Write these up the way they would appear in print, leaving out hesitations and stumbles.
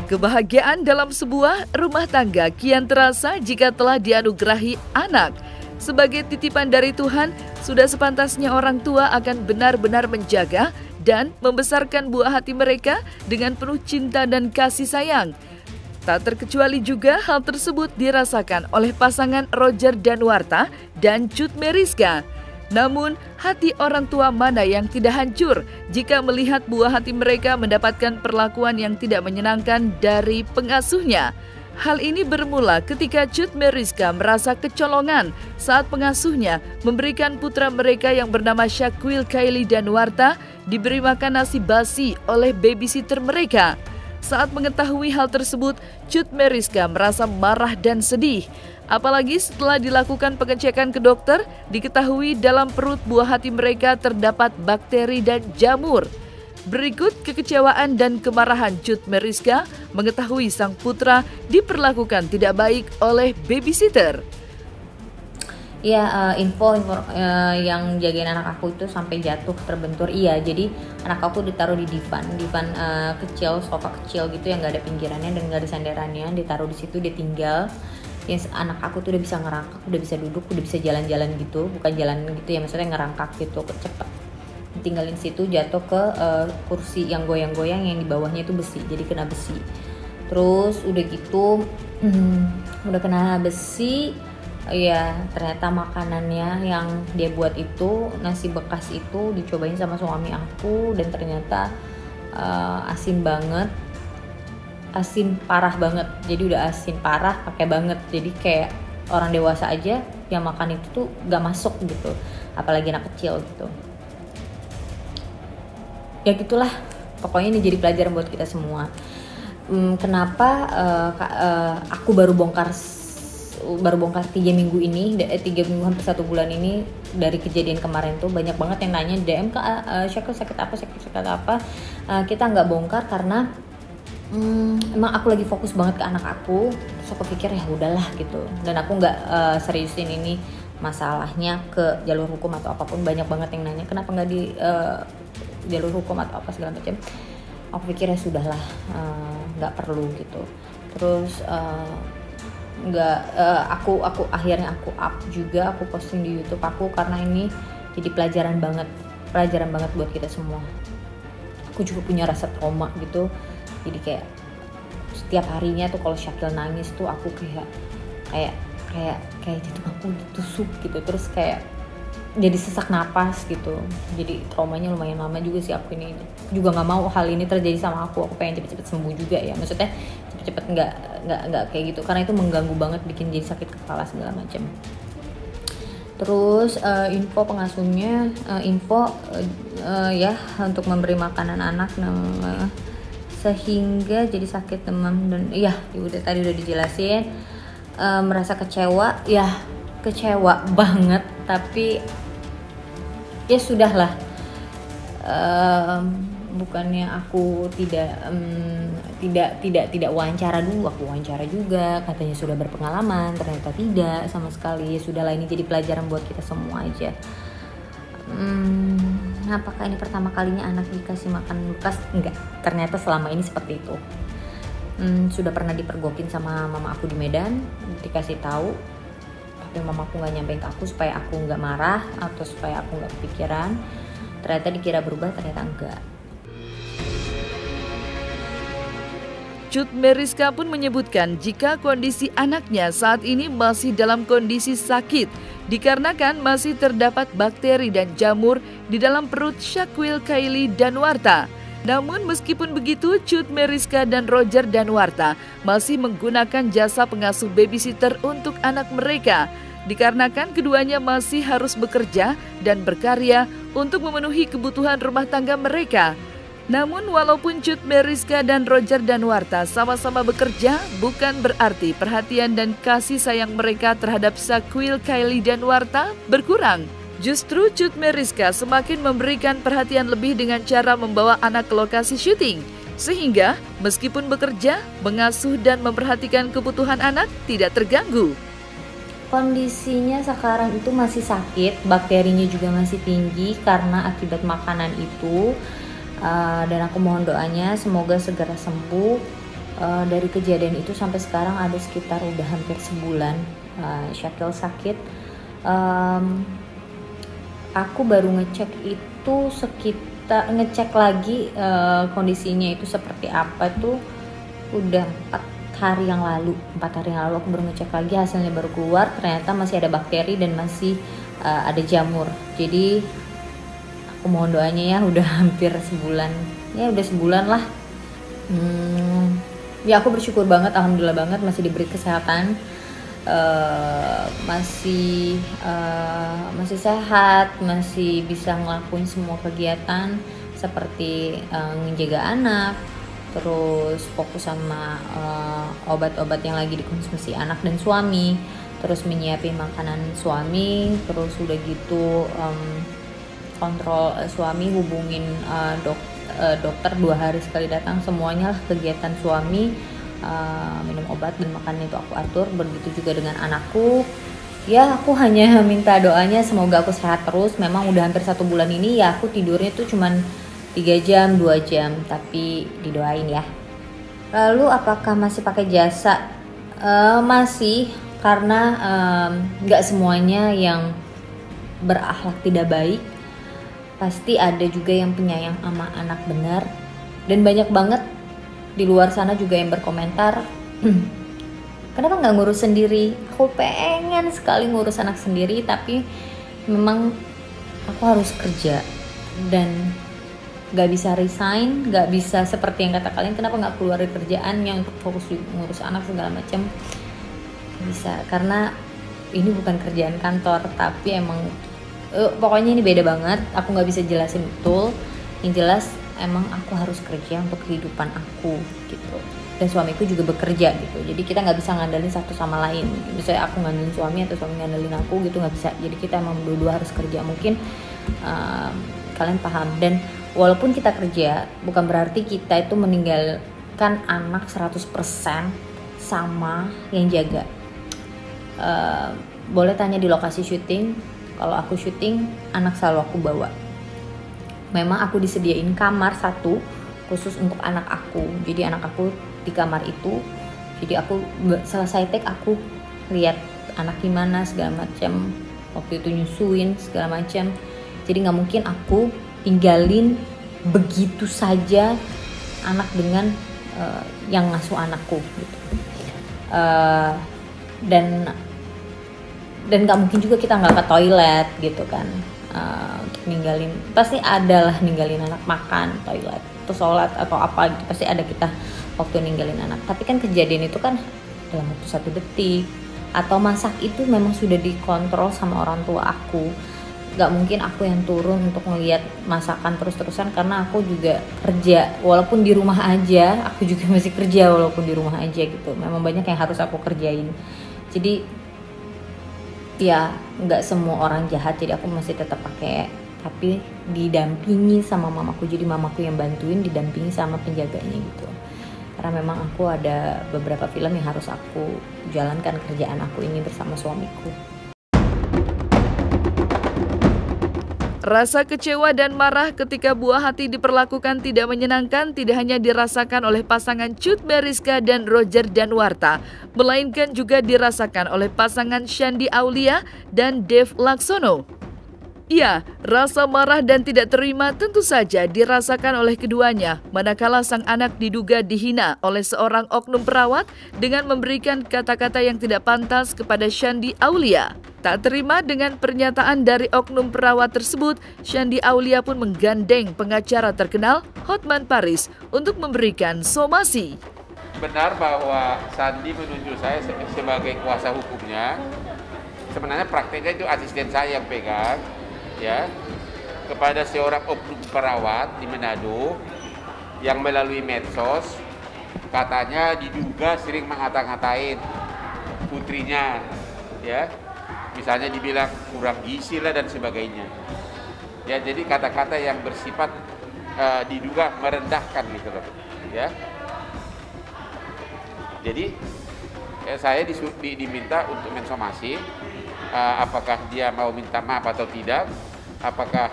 Kebahagiaan dalam sebuah rumah tangga kian terasa jika telah dianugerahi anak. Sebagai titipan dari Tuhan, sudah sepantasnya orang tua akan benar-benar menjaga dan membesarkan buah hati mereka dengan penuh cinta dan kasih sayang. Tak terkecuali juga hal tersebut dirasakan oleh pasangan Roger Danuarta dan Cut Meriska. Namun, hati orang tua mana yang tidak hancur jika melihat buah hati mereka mendapatkan perlakuan yang tidak menyenangkan dari pengasuhnya? Hal ini bermula ketika Cut Meriska merasa kecolongan saat pengasuhnya memberikan putra mereka yang bernama Shaquille Kylie Danuarta diberi makan nasi basi oleh babysitter mereka. Saat mengetahui hal tersebut, Cut Meriska merasa marah dan sedih. Apalagi setelah dilakukan pengecekan ke dokter, diketahui dalam perut buah hati mereka terdapat bakteri dan jamur. Berikut kekecewaan dan kemarahan Cut Meriska mengetahui sang putra diperlakukan tidak baik oleh babysitter. Iya, info yang jagain anak aku itu sampai jatuh terbentur. Iya, jadi anak aku ditaruh di divan kecil, sofa kecil gitu yang nggak ada pinggirannya dan nggak ada sandarannya. Ditaruh di situ, dia tinggal. Yang anak aku tuh udah bisa ngerangkak, udah bisa duduk, udah bisa jalan-jalan gitu, bukan jalan gitu ya, maksudnya ngerangkak gitu, cepet. Tinggalin situ, jatuh ke kursi yang goyang-goyang yang di bawahnya itu besi, jadi kena besi. Terus udah gitu, udah kena besi. Ya ternyata makanannya yang dia buat itu, nasi bekas itu dicobain sama suami aku dan ternyata asin banget, asin parah banget. Jadi udah asin parah pakai banget, jadi kayak orang dewasa aja yang makan itu tuh gak masuk gitu, apalagi anak kecil gitu. Ya gitulah, pokoknya ini jadi pelajaran buat kita semua. Kenapa aku baru bongkar 3 minggu ini, 3 minggu hampir 1 bulan ini dari kejadian kemarin tuh banyak banget yang nanya DM ke Shaquille sakit apa. Kita nggak bongkar karena emang aku lagi fokus banget ke anak aku. Terus aku pikir ya udahlah gitu, dan aku nggak seriusin ini masalahnya ke jalur hukum atau apapun. Banyak banget yang nanya kenapa nggak di jalur hukum atau apa segala macam. Aku pikir ya sudahlah, nggak perlu gitu. Terus aku akhirnya aku up juga, aku posting di YouTube aku karena ini jadi pelajaran banget buat kita semua. Aku juga punya rasa trauma gitu, jadi kayak setiap harinya tuh kalau Shaquille nangis tuh aku kayak gitu, aku ditusuk gitu, terus kayak jadi sesak napas gitu. Jadi traumanya lumayan lama juga sih aku ini. Juga nggak mau hal ini terjadi sama aku pengen cepet-cepet sembuh juga ya, maksudnya cepet-cepet nggak kayak gitu, karena itu mengganggu banget, bikin jadi sakit kepala segala macam. Terus info pengasuhnya, ya untuk memberi makanan anak sehingga jadi sakit demam dan iya tadi udah dijelasin. Merasa kecewa banget, tapi ya sudahlah. Bukannya aku tidak wawancara dulu, aku wawancara juga, katanya sudah berpengalaman, ternyata tidak sama sekali. Ya sudahlah, ini jadi pelajaran buat kita semua aja. Apakah ini pertama kalinya anak dikasih makan bekas? Enggak, ternyata selama ini seperti itu. Sudah pernah dipergokin sama mama aku di Medan, dikasih tahu, tapi mama aku nggak nyampein ke aku supaya aku nggak marah atau supaya aku nggak kepikiran. Ternyata dikira berubah, ternyata enggak. Cut Meriska pun menyebutkan jika kondisi anaknya saat ini masih dalam kondisi sakit dikarenakan masih terdapat bakteri dan jamur di dalam perut Shaquille Kylie Danuarta. Namun meskipun begitu, Cut Meriska dan Roger Danuarta masih menggunakan jasa pengasuh babysitter untuk anak mereka dikarenakan keduanya masih harus bekerja dan berkarya untuk memenuhi kebutuhan rumah tangga mereka. Namun walaupun Cut Meriska dan Roger Danuarta sama-sama bekerja, bukan berarti perhatian dan kasih sayang mereka terhadap Shaquille Kylie Danuarta berkurang. Justru Cut Meriska semakin memberikan perhatian lebih dengan cara membawa anak ke lokasi syuting. Sehingga meskipun bekerja, mengasuh dan memperhatikan kebutuhan anak tidak terganggu. Kondisinya sekarang itu masih sakit, bakterinya juga masih tinggi karena akibat makanan itu. Dan aku mohon doanya semoga segera sembuh. Dari kejadian itu sampai sekarang ada sekitar udah hampir sebulan Syakil sakit. Aku baru ngecek itu ngecek lagi kondisinya itu seperti apa tuh udah 4 hari yang lalu aku baru ngecek lagi, hasilnya baru keluar, ternyata masih ada bakteri dan masih ada jamur. Jadi aku mohon doanya ya, udah hampir sebulan ya, udah sebulan lah. Ya aku bersyukur banget, alhamdulillah banget masih diberi kesehatan, masih sehat, masih bisa ngelakuin semua kegiatan seperti ngejaga anak, terus fokus sama obat-obat yang lagi dikonsumsi anak dan suami, terus menyiapin makanan suami, terus udah gitu kontrol suami, hubungin dokter 2 hari sekali datang, semuanya lah kegiatan suami, minum obat dan makan itu aku atur. Begitu juga dengan anakku. Ya aku hanya minta doanya semoga aku sehat terus. Memang udah hampir 1 bulan ini ya aku tidurnya tuh cuman 3 jam 2 jam, tapi didoain ya. Lalu apakah masih pakai jasa? Masih, karena gak semuanya yang berakhlak tidak baik. Pasti ada juga yang penyayang sama anak benar. Dan banyak banget di luar sana juga yang berkomentar, kenapa gak ngurus sendiri? Aku pengen sekali ngurus anak sendiri, tapi memang aku harus kerja dan gak bisa resign, gak bisa seperti yang kata kalian, kenapa gak keluar dari kerjaannya untuk fokus ngurus anak segala macam. Bisa, karena ini bukan kerjaan kantor, tapi emang pokoknya ini beda banget. Aku nggak bisa jelasin betul. Yang jelas emang aku harus kerja untuk kehidupan aku gitu. Dan suamiku juga bekerja gitu. Jadi kita nggak bisa ngandelin satu sama lain. Misalnya aku ngandelin suami atau suami ngandelin aku gitu, nggak bisa. Jadi kita emang dua-dua harus kerja. Mungkin kalian paham. Dan walaupun kita kerja, bukan berarti kita itu meninggalkan anak 100% sama yang jaga. Boleh tanya di lokasi syuting. Kalau aku syuting, anak selalu aku bawa. Memang aku disediain kamar 1 khusus untuk anak aku. Jadi anak aku di kamar itu. Jadi aku selesai take, aku lihat anak gimana segala macam. Waktu itu nyusuin segala macam. Jadi nggak mungkin aku tinggalin begitu saja anak dengan yang ngasuh anakku. Gitu. Dan nggak mungkin juga kita nggak ke toilet gitu kan, untuk ninggalin, pasti ada lah ninggalin anak makan, toilet, atau sholat atau apa gitu, pasti ada kita waktu ninggalin anak. Tapi kan kejadian itu kan dalam waktu 1 detik, atau masak itu memang sudah dikontrol sama orang tua aku. Nggak mungkin aku yang turun untuk ngelihat masakan terus-terusan, karena aku juga kerja, walaupun di rumah aja, aku juga masih kerja walaupun di rumah aja gitu. Memang banyak yang harus aku kerjain. Jadi ya nggak semua orang jahat, jadi aku masih tetap pakai, tapi didampingi sama mamaku. Jadi mamaku yang bantuin, didampingi sama penjaganya gitu. Karena memang aku ada beberapa film yang harus aku jalankan kerjaan aku ini bersama suamiku. Rasa kecewa dan marah ketika buah hati diperlakukan tidak menyenangkan tidak hanya dirasakan oleh pasangan Cut Meriska dan Roger Danuarta, melainkan juga dirasakan oleh pasangan Shandy Aulia dan Dave Laksono. Ya, rasa marah dan tidak terima tentu saja dirasakan oleh keduanya, manakala sang anak diduga dihina oleh seorang oknum perawat dengan memberikan kata-kata yang tidak pantas kepada Shandy Aulia. Tak terima dengan pernyataan dari oknum perawat tersebut, Shandy Aulia pun menggandeng pengacara terkenal Hotman Paris untuk memberikan somasi. Benar bahwa Shandy menunjuk saya sebagai kuasa hukumnya. Sebenarnya prakteknya itu asisten saya yang pegang, ya, kepada seorang oknum perawat di Manado yang melalui medsos katanya diduga sering mengata-ngatain putrinya, ya, misalnya dibilang kurang gizi lah dan sebagainya, ya. Jadi kata-kata yang bersifat diduga merendahkan gitu loh, ya. Jadi saya diminta untuk mensomasi apakah dia mau minta maaf atau tidak, apakah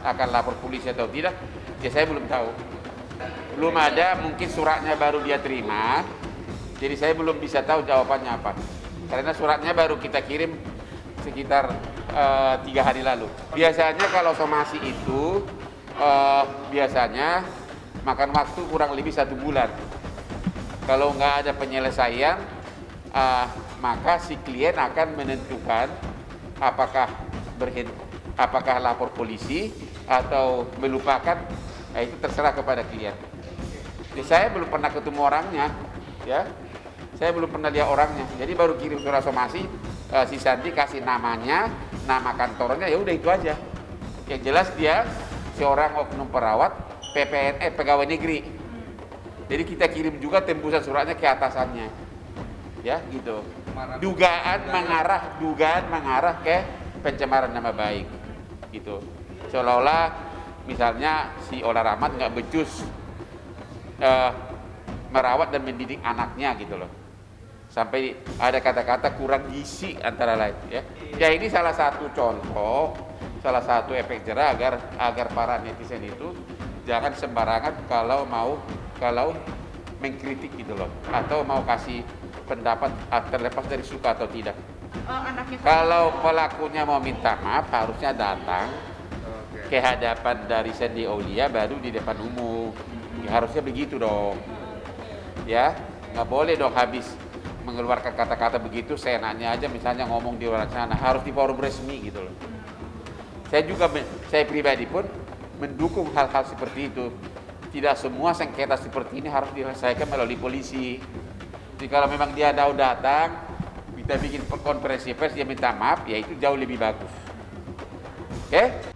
akan lapor polisi atau tidak, ya saya belum tahu. Belum ada, mungkin suratnya baru dia terima, jadi saya belum bisa tahu jawabannya apa. Karena suratnya baru kita kirim sekitar 3 hari lalu. Biasanya kalau somasi itu biasanya makan waktu kurang lebih 1 bulan. Kalau nggak ada penyelesaian, maka si klien akan menentukan apakah apakah lapor polisi atau melupakan. Itu terserah kepada klien. Jadi saya belum pernah ketemu orangnya, ya. Saya belum pernah lihat orangnya. Jadi baru kirim surat somasi, si Sandi kasih namanya, nama kantornya, ya udah itu aja. Yang jelas dia seorang oknum perawat PPNS pegawai negeri. Jadi kita kirim juga tembusan suratnya ke atasannya, ya gitu. Dugaan mengarah ke pencemaran nama baik, gitu. Seolah-olah misalnya si Ola Rahmat nggak becus merawat dan mendidik anaknya gitu loh. Sampai ada kata-kata kurang gizi antara lain, ya. Ya ini salah satu contoh, salah satu efek jerah agar para netizen itu jangan sembarangan kalau mengkritik gitu loh, atau mau kasih pendapat terlepas dari suka atau tidak. Kalau pelakunya mau minta maaf harusnya datang ke hadapan dari Sandi Aulia baru di depan umum. Ya, harusnya begitu dong. Ya, nggak boleh dong habis mengeluarkan kata-kata begitu seenaknya aja, misalnya ngomong di luar sana, harus di forum resmi gitu loh. Saya pribadi pun mendukung hal-hal seperti itu. Tidak semua sengketa seperti ini harus diselesaikan melalui polisi. Jadi kalau memang dia datang, kita bikin konferensi pers, dia minta maaf, ya itu jauh lebih bagus. Oke?